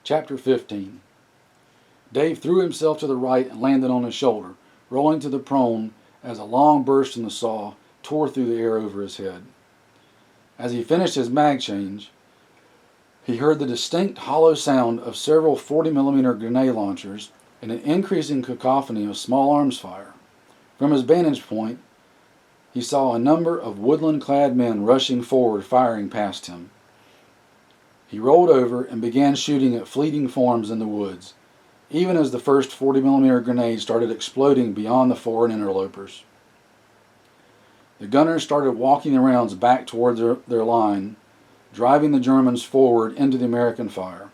Chapter 15. Dave threw himself to the right and landed on his shoulder, rolling to the prone as a long burst from the saw tore through the air over his head. As he finished his mag change, he heard the distinct hollow sound of several 40mm grenade launchers and an increasing cacophony of small arms fire. From his vantage point, he saw a number of woodland-clad men rushing forward, firing past him. He rolled over and began shooting at fleeting forms in the woods, even as the first 40mm grenades started exploding beyond the foreign interlopers. The gunners started walking the rounds back towards their line, driving the Germans forward into the American fire.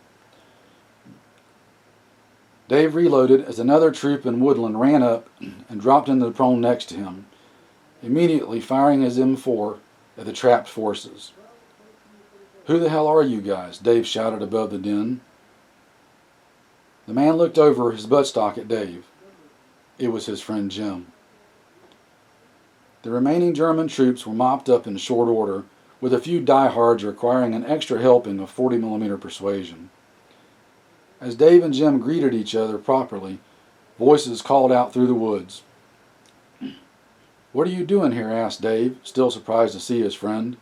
Dave reloaded as another troop in woodland ran up and dropped into the prone next to him, immediately firing his M4 at the trapped forces. "Who the hell are you guys?" Dave shouted above the din. The man looked over his buttstock at Dave. It was his friend Jim. The remaining German troops were mopped up in short order, with a few diehards requiring an extra helping of 40mm persuasion. As Dave and Jim greeted each other properly, voices called out through the woods. "What are you doing here?" asked Dave, still surprised to see his friend.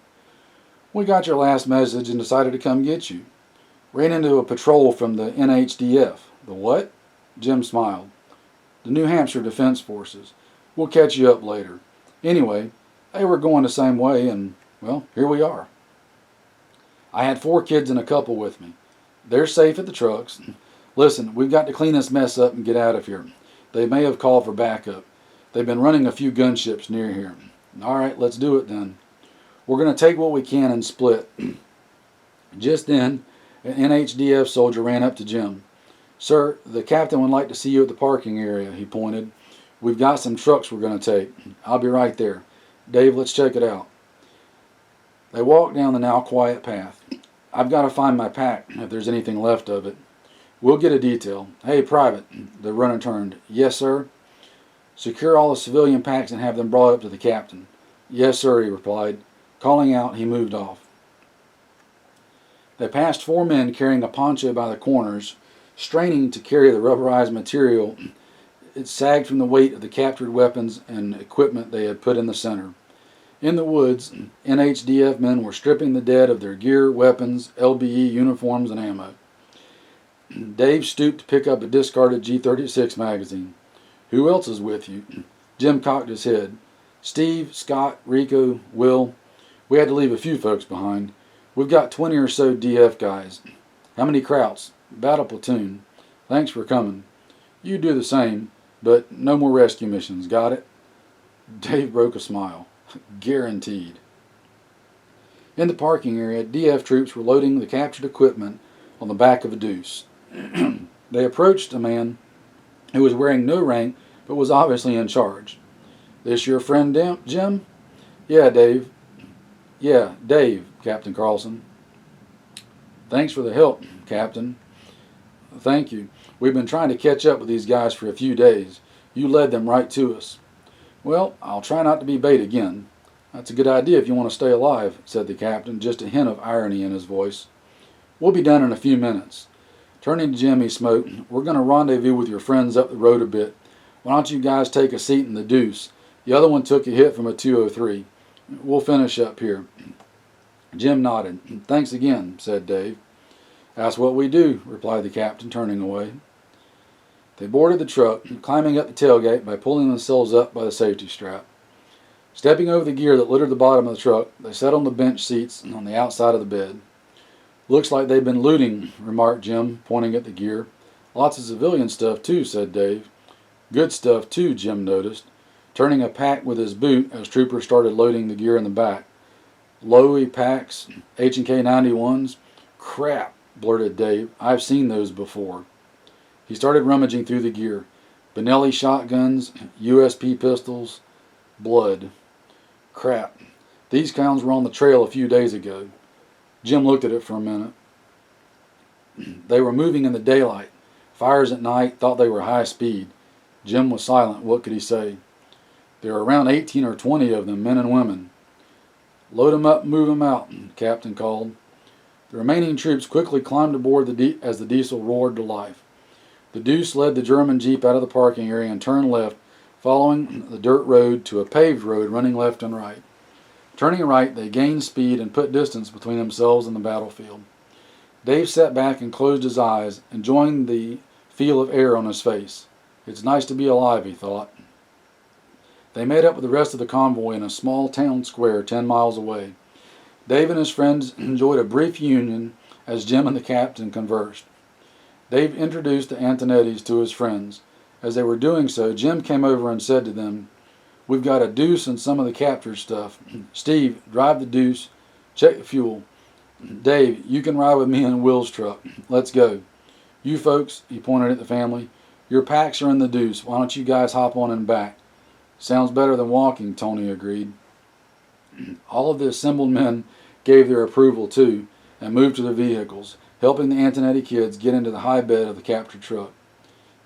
"We got your last message and decided to come get you. Ran into a patrol from the NHDF." "The what?" Jim smiled. "The New Hampshire Defense Forces. We'll catch you up later. Anyway, they were going the same way and, well, here we are. I had 4 kids and a couple with me. They're safe at the trucks. Listen, we've got to clean this mess up and get out of here. They may have called for backup. They've been running a few gunships near here." "All right, let's do it then. We're going to take what we can and split." Just then, an NHDF soldier ran up to Jim. "Sir, the captain would like to see you at the parking area," he pointed. "We've got some trucks we're going to take. I'll be right there. Dave, let's check it out." They walked down the now quiet path. "I've got to find my pack, if there's anything left of it." "We'll get a detail." "Hey, Private," the runner turned. "Yes, sir?" "Secure all the civilian packs and have them brought up to the captain." "Yes, sir," he replied. Calling out, he moved off. They passed 4 men carrying a poncho by the corners, straining to carry the rubberized material. It sagged from the weight of the captured weapons and equipment they had put in the center. In the woods, NHDF men were stripping the dead of their gear, weapons, LBE uniforms, and ammo. Dave stooped to pick up a discarded G36 magazine. "Who else is with you?" Jim cocked his head. "Steve, Scott, Rico, Will. We had to leave a few folks behind. We've got 20 or so DF guys." "How many Krauts?" "About a platoon." "Thanks for coming." "You do the same, but no more rescue missions, got it?" Dave broke a smile. Guaranteed. In the parking area, DF troops were loading the captured equipment on the back of a deuce. They approached a man who was wearing no rank but was obviously in charge. "This your friend Jim?" Yeah, Dave, Captain Carlson." "Thanks for the help, Captain." "Thank you. We've been trying to catch up with these guys for a few days. You led them right to us." "Well, I'll try not to be bait again." "That's a good idea if you want to stay alive," said the captain, just a hint of irony in his voice. "We'll be done in a few minutes." Turning to Jim, he smoked. "We're going to rendezvous with your friends up the road a bit. Why don't you guys take a seat in the deuce? The other one took a hit from a 203. We'll finish up here." Jim nodded. "Thanks again," said Dave. "That's what we do," replied the captain, turning away. They boarded the truck, climbing up the tailgate by pulling themselves up by the safety strap. Stepping over the gear that littered the bottom of the truck, they sat on the bench seats on the outside of the bed. "Looks like they've been looting," remarked Jim, pointing at the gear. "Lots of civilian stuff, too," said Dave. "Good stuff, too," Jim noticed, turning a pack with his boot as troopers started loading the gear in the back. "Lowy packs, H&K 91s. Crap," blurted Dave. "I've seen those before." He started rummaging through the gear. Benelli shotguns, USP pistols, blood. Crap. These clowns were on the trail a few days ago. Jim looked at it for a minute. They were moving in the daylight. Fires at night, thought they were high speed. Jim was silent. What could he say? "There are around 18 or 20 of them, men and women." "Load 'em up and move 'em out," the captain called. The remaining troops quickly climbed aboard as the diesel roared to life. The Deuce led the German jeep out of the parking area and turned left, following the dirt road to a paved road running left and right. Turning right, they gained speed and put distance between themselves and the battlefield. Dave sat back and closed his eyes, enjoying the feel of air on his face. It's nice to be alive, he thought. They met up with the rest of the convoy in a small town square 10 miles away. Dave and his friends enjoyed a brief union as Jim and the captain conversed. Dave introduced the Antonettis to his friends. As they were doing so, Jim came over and said to them, "We've got a Deuce and some of the captured stuff. Steve, drive the Deuce. Check the fuel. Dave, you can ride with me in Will's truck. Let's go. You folks," he pointed at the family, "your packs are in the Deuce. Why don't you guys hop on in back?" "Sounds better than walking," Tony agreed. All of the assembled men gave their approval too and moved to their vehicles, helping the Antonetti kids get into the high bed of the captured truck.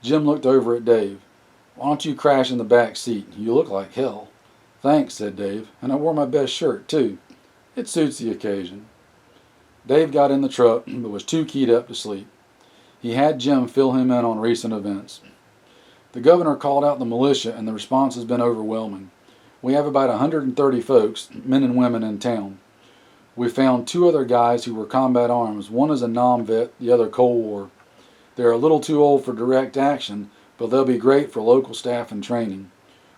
Jim looked over at Dave. "Why don't you crash in the back seat? You look like hell." "Thanks," said Dave, "and I wore my best shirt too. It suits the occasion." Dave got in the truck but was too keyed up to sleep. He had Jim fill him in on recent events. The governor called out the militia and the response has been overwhelming. We have about 130 folks, men and women, in town. We found 2 other guys who were combat arms. One is a non-vet, the other Cold War. They're a little too old for direct action, but they'll be great for local staff and training.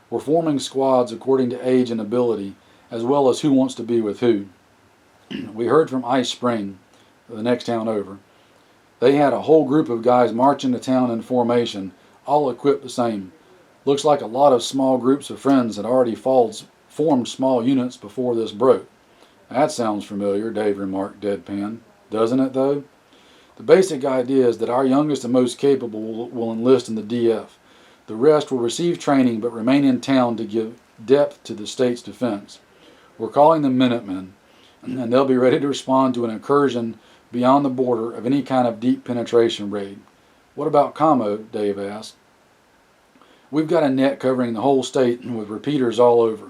We're forming squads according to age and ability, as well as who wants to be with who. We heard from Ice Spring, the next town over. They had a whole group of guys march into town in formation, all equipped the same. Looks like a lot of small groups of friends had already formed small units before this broke. "That sounds familiar," Dave remarked deadpan. "Doesn't it, though? The basic idea is that our youngest and most capable will enlist in the DF. The rest will receive training but remain in town to give depth to the state's defense. We're calling them Minutemen, and they'll be ready to respond to an incursion beyond the border of any kind of deep penetration raid." "What about Camo?" Dave asked. "We've got a net covering the whole state with repeaters all over.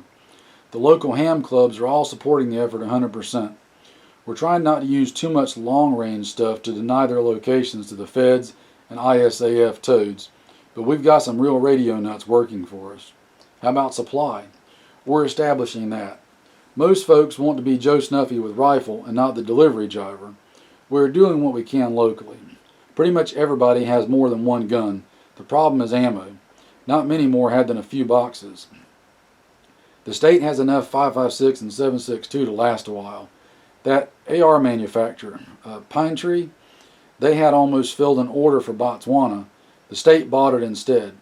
The local ham clubs are all supporting the effort 100%. We're trying not to use too much long-range stuff to deny their locations to the feds and ISAF toads, but we've got some real radio nuts working for us." "How about supply?" "We're establishing that. Most folks want to be Joe Snuffy with rifle and not the delivery driver. We're doing what we can locally. Pretty much everybody has more than one gun. The problem is ammo. Not many more had than a few boxes. The state has enough 5.56 and 7.62 to last a while. That AR manufacturer, Pine Tree, they had almost filled an order for Botswana. The state bought it instead.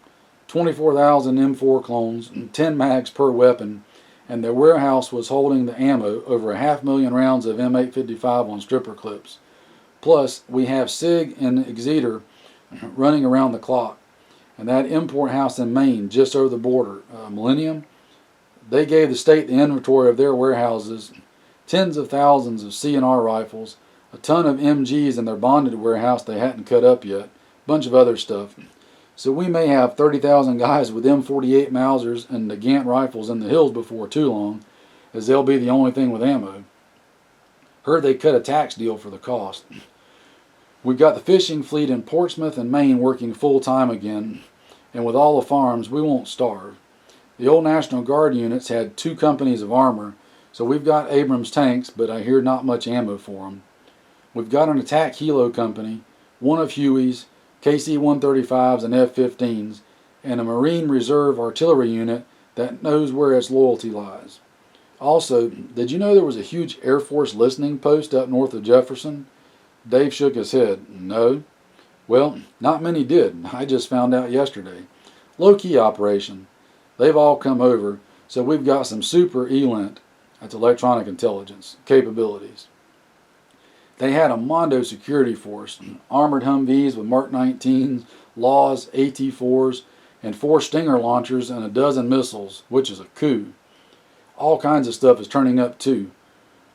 24,000 M4 clones, 10 mags per weapon, and their warehouse was holding the ammo, over 500,000 rounds of M855 on stripper clips. Plus, we have SIG and Exeter running around the clock. And that import house in Maine, just over the border, Millennium, they gave the state the inventory of their warehouses, tens of thousands of C&R rifles, a ton of MGs in their bonded warehouse they hadn't cut up yet, a bunch of other stuff. So we may have 30,000 guys with M48 Mausers and the Gant rifles in the hills before too long, as they'll be the only thing with ammo. Heard they cut a tax deal for the cost. We've got the fishing fleet in Portsmouth and Maine working full-time again, and with all the farms, we won't starve. The old National Guard units had 2 companies of armor, so we've got Abrams tanks, but I hear not much ammo for them. We've got an attack helo company, 1 of Huey's, KC-135s and F-15s, and a Marine Reserve artillery unit that knows where its loyalty lies. Also, did you know there was a huge Air Force listening post up north of Jefferson? Dave shook his head. "No." "Well, not many did. I just found out yesterday. Low-key operation. They've all come over, so we've got some super ELINT, that's electronic intelligence, capabilities. They had a Mondo security force, armored Humvees with Mark 19s, Laws, AT-4s, and 4 Stinger launchers and a dozen missiles, which is a coup. All kinds of stuff is turning up too.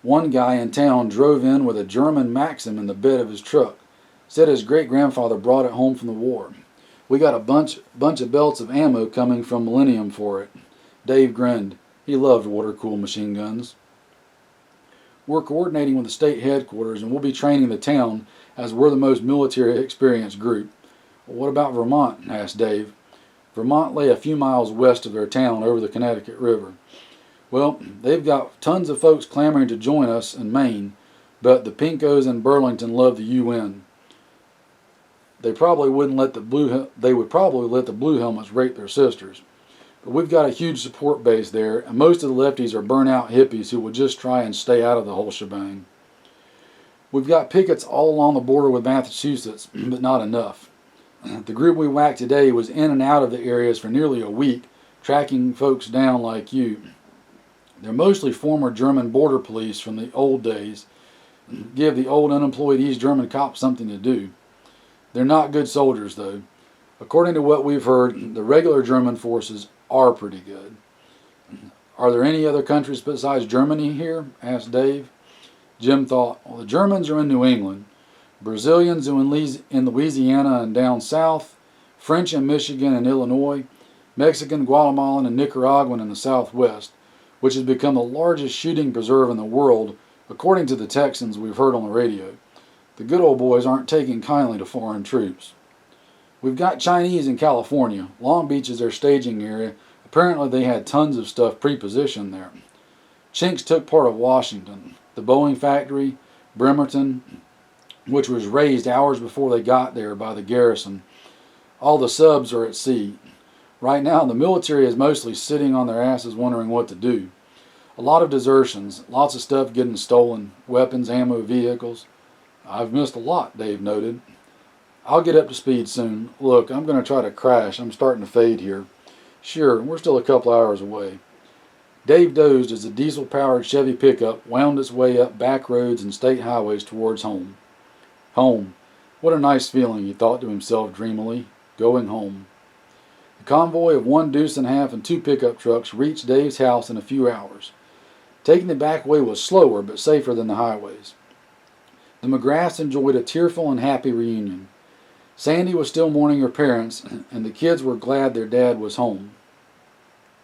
One guy in town drove in with a German Maxim in the bed of his truck. Said his great-grandfather brought it home from the war. We got a bunch of belts of ammo coming from Millennium for it." Dave grinned. He loved water-cooled machine guns. We're coordinating with the state headquarters, and we'll be training the town as we're the most military experienced group. Well, what about Vermont? Asked Dave. Vermont lay a few miles west of their town over the Connecticut River. Well, they've got tons of folks clamoring to join us in Maine, but the Pinkos in Burlington love the UN. They would probably let the Blue Helmets rape their sisters. But we've got a huge support base there, and most of the lefties are burnt-out hippies who will just try and stay out of the whole shebang. We've got pickets all along the border with Massachusetts, but not enough. The group we whacked today was in and out of the areas for nearly a week, tracking folks down like you. They're mostly former German border police from the old days. Give the old unemployed East German cops something to do. They're not good soldiers, though. According to what we've heard, the regular German forces are pretty good. Are there any other countries besides Germany here? Asked Dave. Jim thought, well, the Germans are in New England, Brazilians are in Louisiana and down south, French in Michigan and Illinois, Mexican, Guatemalan, and Nicaraguan in the southwest, which has become the largest shooting preserve in the world, according to the Texans we've heard on the radio. The good old boys aren't taking kindly to foreign troops. We've got Chinese in California. Long Beach is their staging area. Apparently they had tons of stuff pre-positioned there. Chinks took part of Washington, the Boeing factory, Bremerton, which was razed hours before they got there by the garrison. All the subs are at sea. Right now the military is mostly sitting on their asses wondering what to do. A lot of desertions, lots of stuff getting stolen, weapons, ammo, vehicles. I've missed a lot, Dave noted. I'll get up to speed soon. Look, I'm going to try to crash. I'm starting to fade here. Sure, we're still a couple hours away. Dave dozed as the diesel-powered Chevy pickup wound its way up back roads and state highways towards home. Home. What a nice feeling, he thought to himself dreamily. Going home. The convoy of 1 deuce and a half and 2 pickup trucks reached Dave's house in a few hours. Taking the back way was slower but safer than the highways. The McGraths enjoyed a tearful and happy reunion. Sandy was still mourning her parents, and the kids were glad their dad was home.